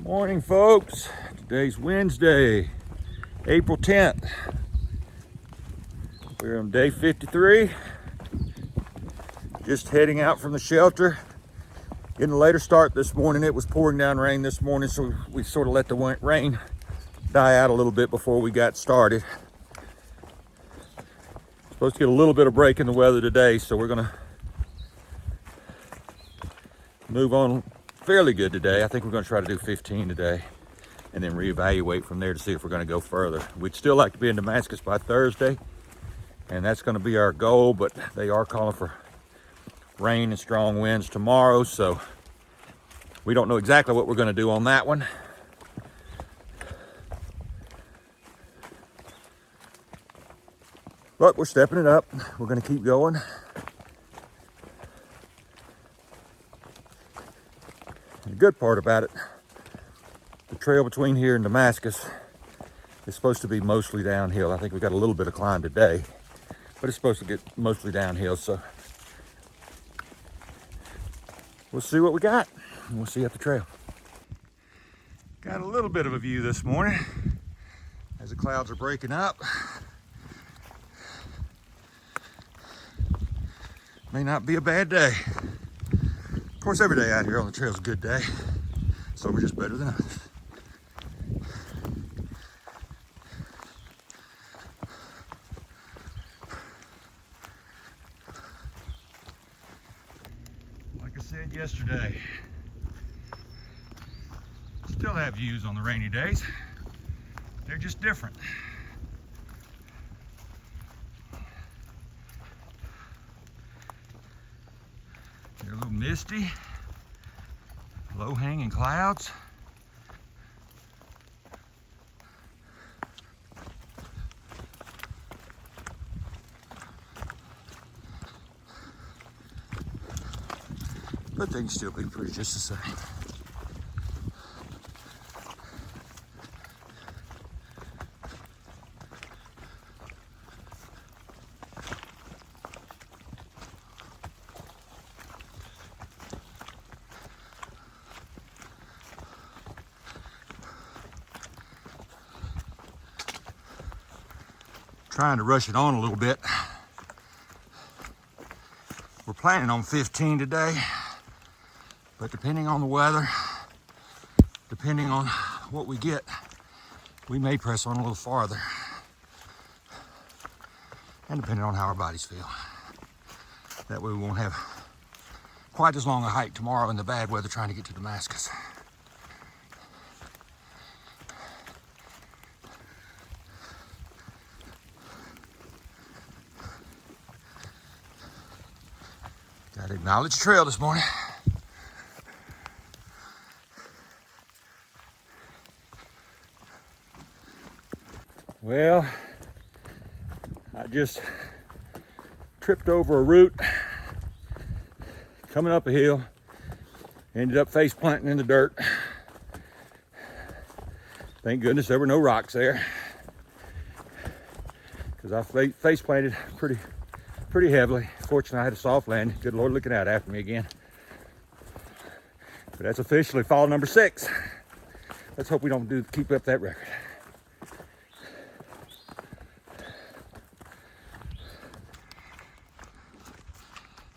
Morning, folks. Today's Wednesday, April 10th. We're on day 53. Just heading out from the shelter. Getting a later start this morning. It was pouring down rain this morning, so we sort of let the rain die out a little bit before we got started. Supposed to get a little bit of break in the weather today, so we're gonna move on fairly good today. I think we're gonna try to do 15 today and then reevaluate from there to see if we're gonna go further. We'd still like to be in Damascus by Thursday, and that's gonna be our goal, but they are calling for rain and strong winds tomorrow, so we don't know exactly what we're gonna do on that one. But we're stepping it up. We're gonna keep going. The good part about it, the trail between here and Damascus is supposed to be mostly downhill. I think we got a little bit of climb today, but it's supposed to get mostly downhill, so we'll see what we got, and we'll see you at the trail. Got a little bit of a view this morning as the clouds are breaking up. May not be a bad day. Of course, every day out here on the trail is a good day. Some are just better than others. Like I said yesterday, still have views on the rainy days. They're just different. They're a little misty, low-hanging clouds. But they can still be pretty just the same. Trying to rush it on a little bit. We're planning on 15 today, but depending on the weather, depending on what we get, we may press on a little farther. And depending on how our bodies feel. That way we won't have quite as long a hike tomorrow in the bad weather trying to get to Damascus. Got to acknowledge the trail this morning. Well, I just tripped over a root coming up a hill, ended up face planting in the dirt. Thank goodness there were no rocks there, because I face planted pretty heavily. Fortunately, I had a soft landing. Good Lord looking out after me again. But that's officially fall number 6. Let's hope we don't keep up that record.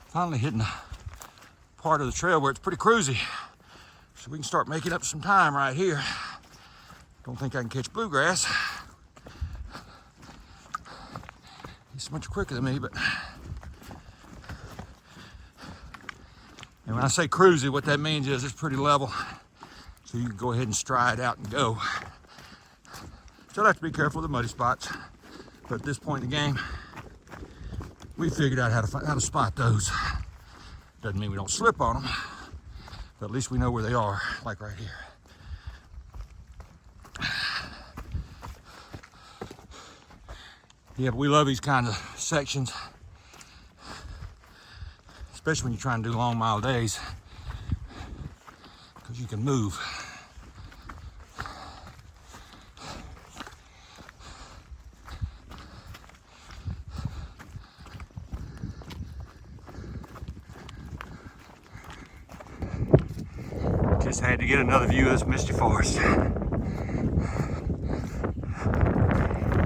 Finally hitting a part of the trail where it's pretty cruisy, so we can start making up some time right here. Don't think I can catch bluegrass. He's much quicker than me, but and when I say cruisy, what that means is it's pretty level, so you can go ahead and stride out and go. Still have to be careful of the muddy spots, but at this point in the game, we figured out how to spot those. Doesn't mean we don't slip on them, but at least we know where they are, like right here. Yeah, but we love these kinds of sections, especially when you're trying to do long mile days, because you can move. Just had to get another view of this misty forest.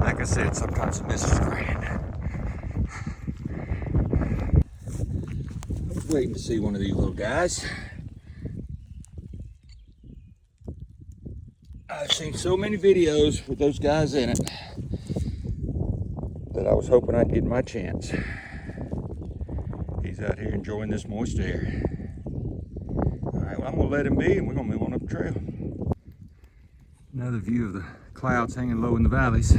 Like I said, sometimes the mist is grand. I was waiting to see one of these little guys. I've seen so many videos with those guys in it that I was hoping I'd get my chance. He's out here enjoying this moist air. All right, well, I'm gonna let him be and we're gonna move on up the trail. Another view of the clouds hanging low in the valleys.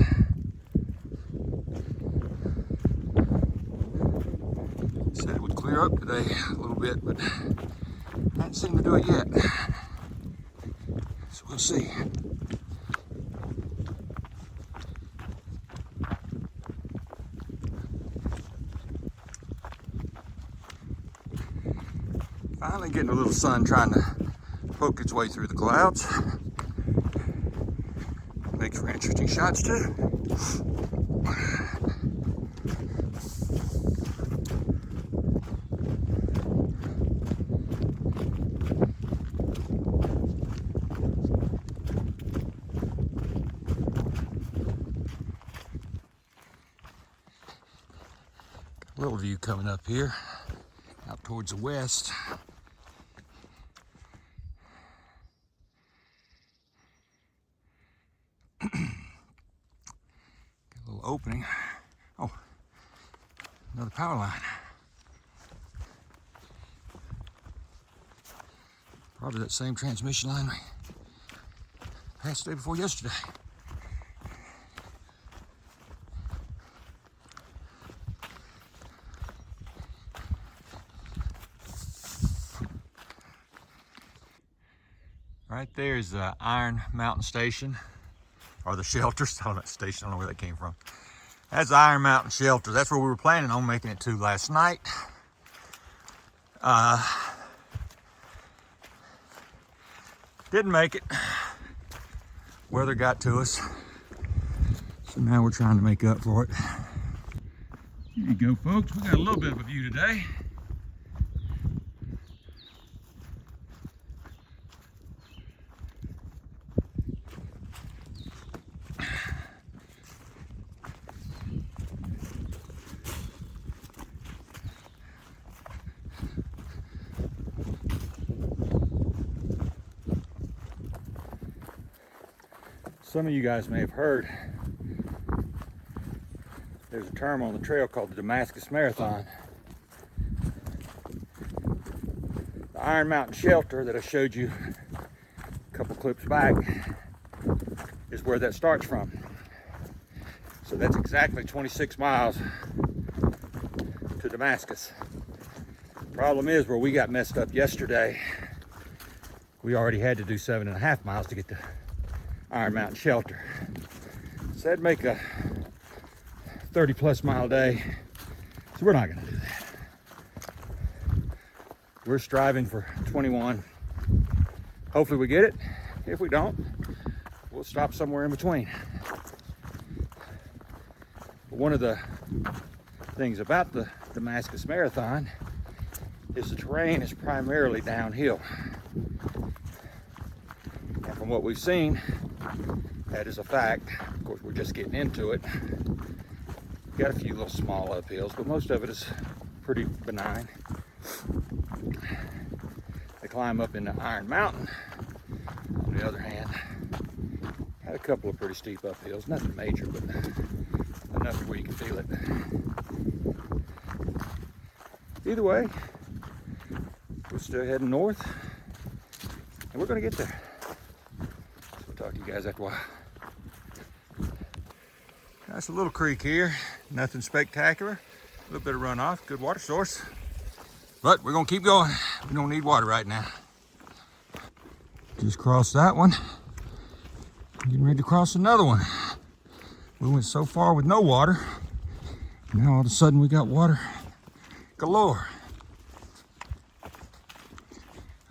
Said it would clear up today a little bit, but I haven't seemed to do it yet. So we'll see. Finally getting a little sun trying to poke its way through the clouds. Makes for interesting shots too. Got a little view coming up here, out towards the west. Opening. Oh, another power line. Probably that same transmission line we passed the day before yesterday. Right there is the Iron Mountain Station, or the shelters. I don't know, station, I don't know where that came from. That's Iron Mountain Shelter. That's where we were planning on making it to last night. Didn't make it. Weather got to us. So now we're trying to make up for it. Here you go, folks. We got a little bit of a view today. Some of you guys may have heard there's a term on the trail called the Damascus Marathon. The Iron Mountain Shelter that I showed you a couple clips back is where that starts from. So that's exactly 26 miles to Damascus. Problem is, where we got messed up yesterday, we already had to do 7.5 miles to get to Iron Mountain Shelter. So that'd make a 30+ mile day. So we're not gonna do that. We're striving for 21. Hopefully we get it. If we don't, we'll stop somewhere in between. But one of the things about the Damascus Marathon is the terrain is primarily downhill. And from what we've seen, that is a fact. Of course, we're just getting into it. Got a few little small uphills, but most of it is pretty benign. They climb up into Iron Mountain, on the other hand, had a couple of pretty steep uphills. Nothing major, but enough where you can feel it. Either way, we're still heading north, and we're going to get there. So we'll talk to you guys after a while. That's a little creek here, nothing spectacular. A little bit of runoff, good water source. But we're gonna keep going. We don't need water right now. Just crossed that one. Getting ready to cross another one. We went so far with no water. Now all of a sudden we got water galore.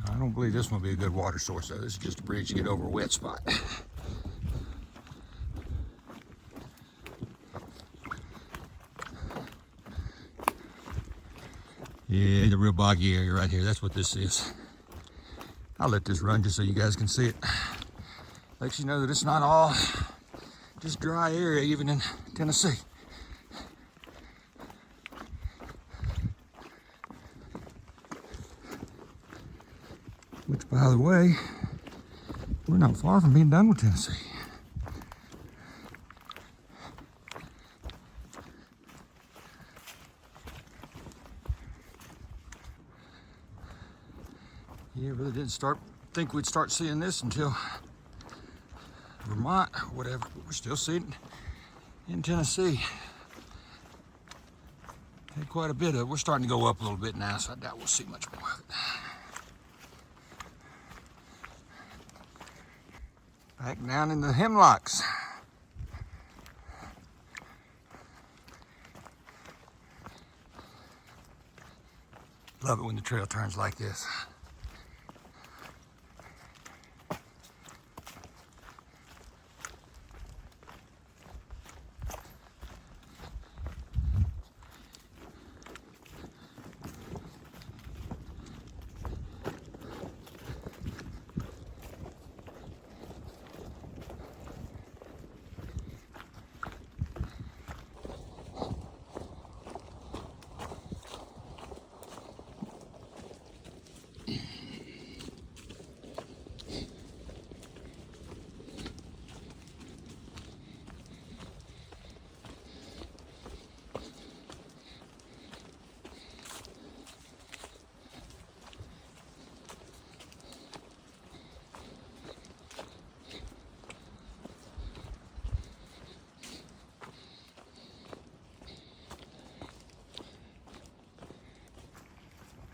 I don't believe this one will be a good water source though. This is just a bridge to get over a wet spot. Yeah, the real boggy area right here. That's what this is. I'll let this run just so you guys can see it. Lets you know that it's not all just dry area even in Tennessee. Which, by the way, we're not far from being done with Tennessee. Yeah, really didn't think we'd start seeing this until Vermont or whatever, but we're still seeing it in Tennessee. Had quite a bit of it. We're starting to go up a little bit now, so I doubt we'll see much more of it. Back down in the hemlocks. Love it when the trail turns like this.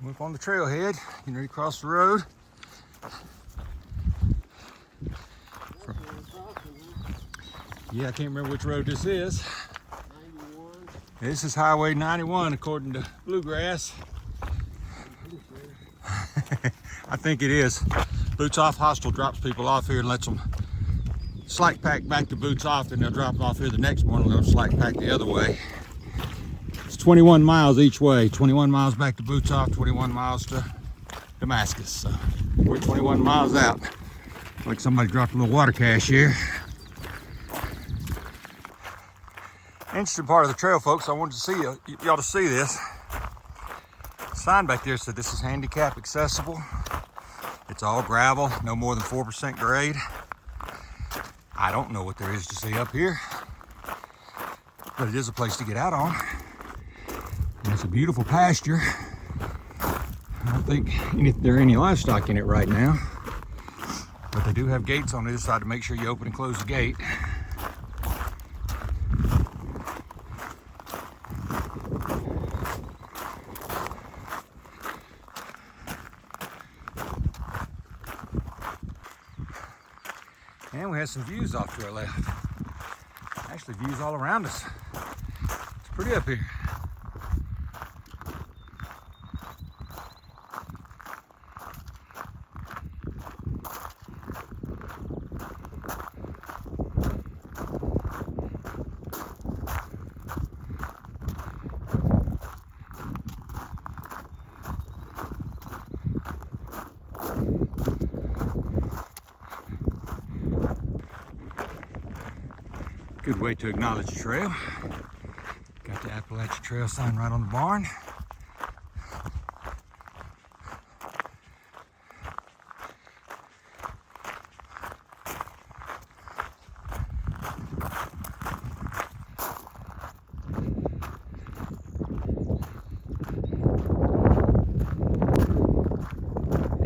Up on the trailhead, you know, you cross the road. Yeah, I can't remember which road this is. 91. This is Highway 91 according to Bluegrass. I think it is. Boots Off Hostel drops people off here and lets them slack pack back to Boots Off, then they'll drop them off here the next morning and they'll slack pack the other way. 21 miles each way, 21 miles back to Boots Off, 21 miles to Damascus. So we're 21 miles out. Like somebody dropped a little water cache here. Interesting part of the trail, folks. I wanted to see y'all to see this. Sign back there said this is handicap accessible. It's all gravel, no more than 4% grade. I don't know what there is to see up here, but it is a place to get out on. And it's a beautiful pasture. I don't think there are any livestock in it right now, but they do have gates on the other side to make sure you open and close the gate. And we have some views off to our left. Actually, views all around us. It's pretty up here. Good way to acknowledge the trail. Got the Appalachia Trail sign right on the barn.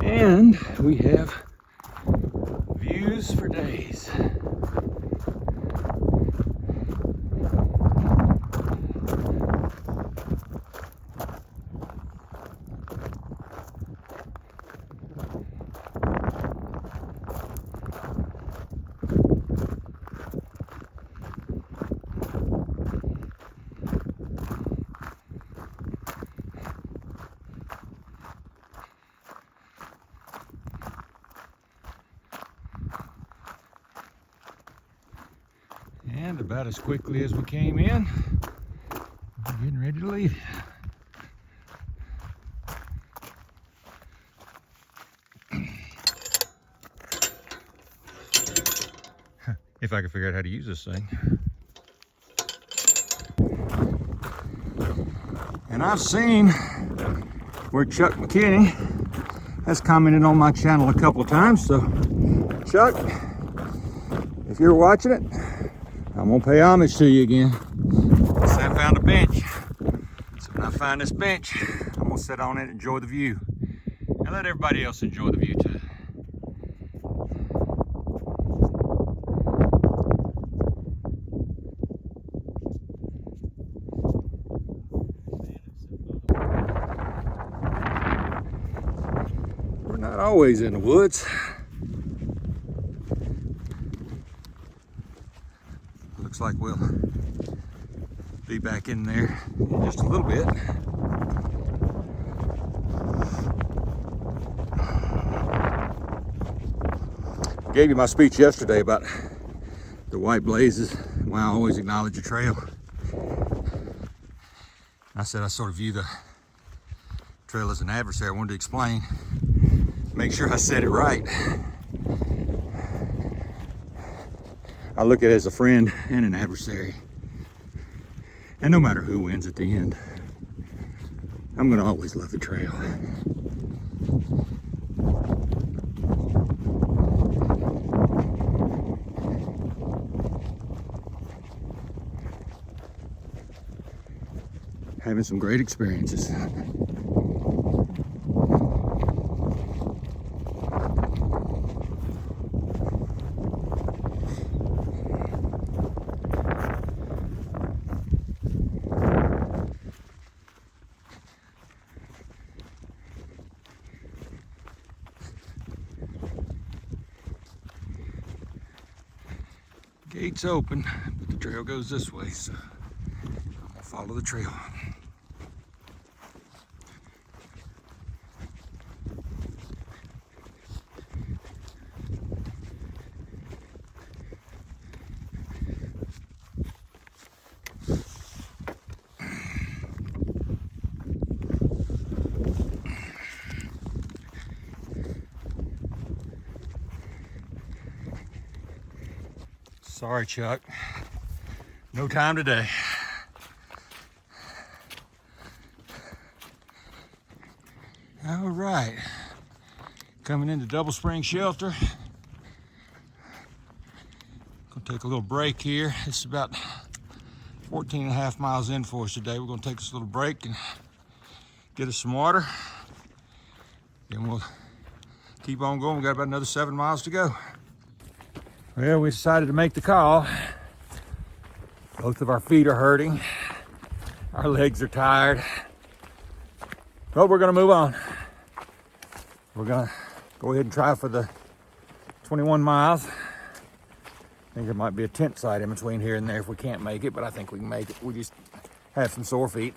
And we have views for days. And about as quickly as we came in, we're getting ready to leave. if I can figure out how to use this thing. And I've seen where Chuck McKinney has commented on my channel a couple of times. So Chuck, if you're watching it, I'm gonna pay homage to you again. So I found a bench. So when I find this bench, I'm gonna sit on it and enjoy the view. And let everybody else enjoy the view too. We're not always in the woods. Looks like we'll be back in there in just a little bit. Gave you my speech yesterday about the white blazes, why I always acknowledge the trail. I said I sort of view the trail as an adversary. I wanted to explain, make sure I said it right. I look at it as a friend and an adversary. And no matter who wins at the end, I'm gonna always love the trail. Having some great experiences. Gate's open, but the trail goes this way, so I'm gonna follow the trail. Sorry, Chuck. No time today. All right. Coming into Double Spring Shelter. Gonna take a little break here. It's about 14 and a half miles in for us today. We're gonna take this little break and get us some water. Then we'll keep on going. We got about another 7 miles to go. Well, we decided to make the call. Both of our feet are hurting. Our legs are tired. But we're gonna move on. We're gonna go ahead and try for the 21 miles. I think there might be a tent site in between here and there if we can't make it, but I think we can make it. We just have some sore feet.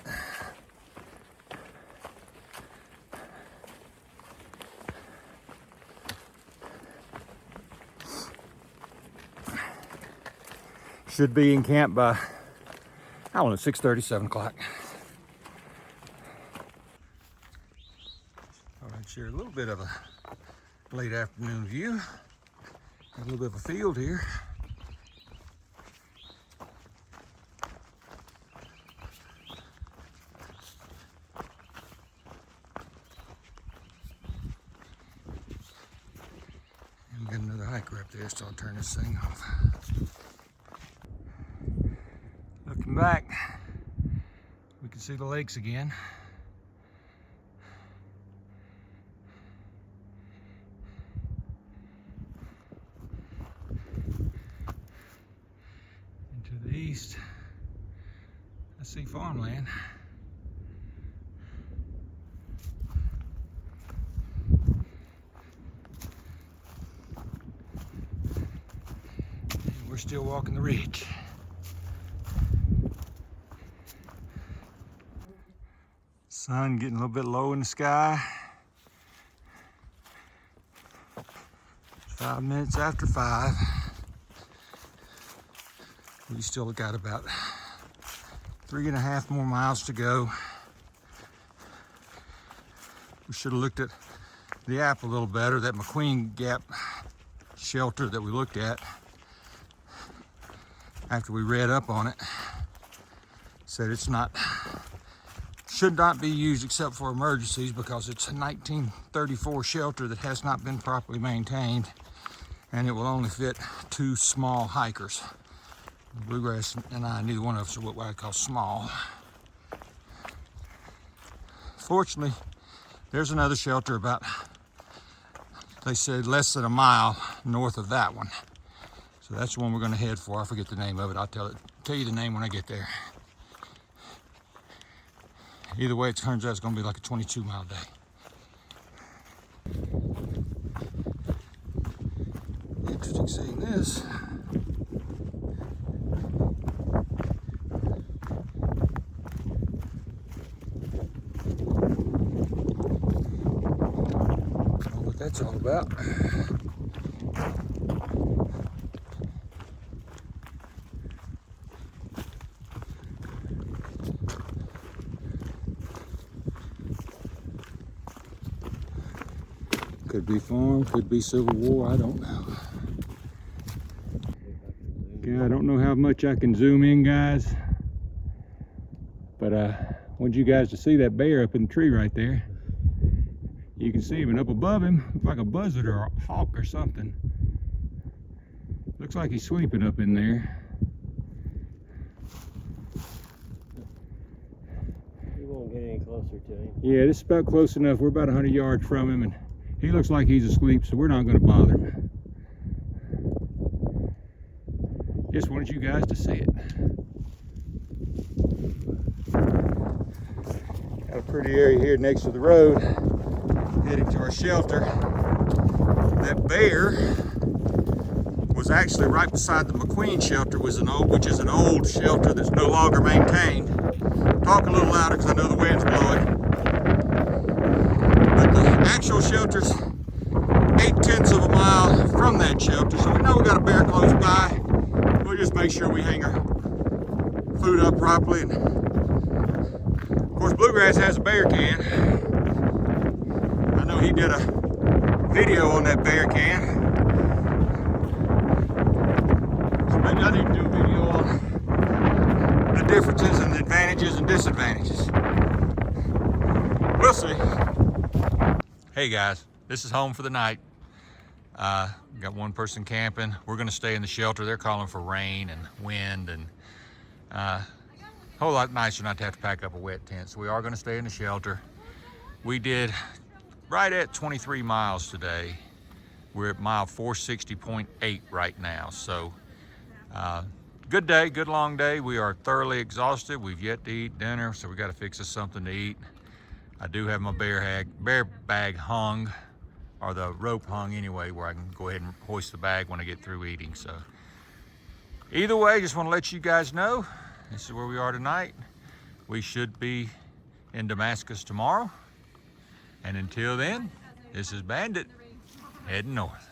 Should be in camp by, I don't know, 6:30, 7 o'clock. All right, share a little bit of a late afternoon view. Got a little bit of a field here. And we got another hiker up there, so I'll turn this thing off. Looking back, we can see the lakes again. And to the east, I see farmland. And we're still walking the ridge. Sun getting a little bit low in the sky. 5 minutes after 5. We still got about 3.5 more miles to go. We should have looked at the app a little better, that McQueen Gap shelter that we looked at. after we read up on it, said should not be used except for emergencies because it's a 1934 shelter that has not been properly maintained, and it will only fit 2 small hikers. Bluegrass and I, neither one of us are what I call small. Fortunately, there's another shelter about, they said, less than a mile north of that one. So that's the one we're going to head for. I forget the name of it. I'll tell you the name when I get there. Either way, it turns out it's going to be like a 22-mile day. Interesting seeing this. Don't know what that's all about. Could be farm, could be Civil War, I don't know. Okay, I don't know how much I can zoom in, guys, but I want you guys to see that bear up in the tree right there. You can see him, and up above him, looks like a buzzard or a hawk or something. Looks like he's sweeping up in there. You won't get any closer to him. Yeah, this is about close enough. We're about 100 yards from him, and he looks like he's asleep, so we're not going to bother him. Just wanted you guys to see it. Got a pretty area here next to the road, heading to our shelter. That bear was actually right beside the McQueen shelter, which is an old shelter that's no longer maintained. Talk a little louder because I know the wind's blowing. But the actual shelter's 8/10 of a mile from that shelter, so we know we got a bear close by. We'll just make sure we hang our food up properly. And of course, Bluegrass has a bear can. I know he did a video on that bear can. So maybe I need to do a video on the differences and the advantages and disadvantages. We'll see. Hey guys, this is home for the night. Got one person camping. We're gonna stay in the shelter. They're calling for rain and wind, and a whole lot nicer not to have to pack up a wet tent. So we are gonna stay in the shelter. We did right at 23 miles today. We're at mile 460.8 right now. So good day, good long day. We are thoroughly exhausted. We've yet to eat dinner, so we got to fix us something to eat. I do have my bear bag hung, or the rope hung anyway, where I can go ahead and hoist the bag when I get through eating. So either way, just want to let you guys know this is where we are tonight. We should be in Damascus tomorrow. And until then, this is Bandit heading north.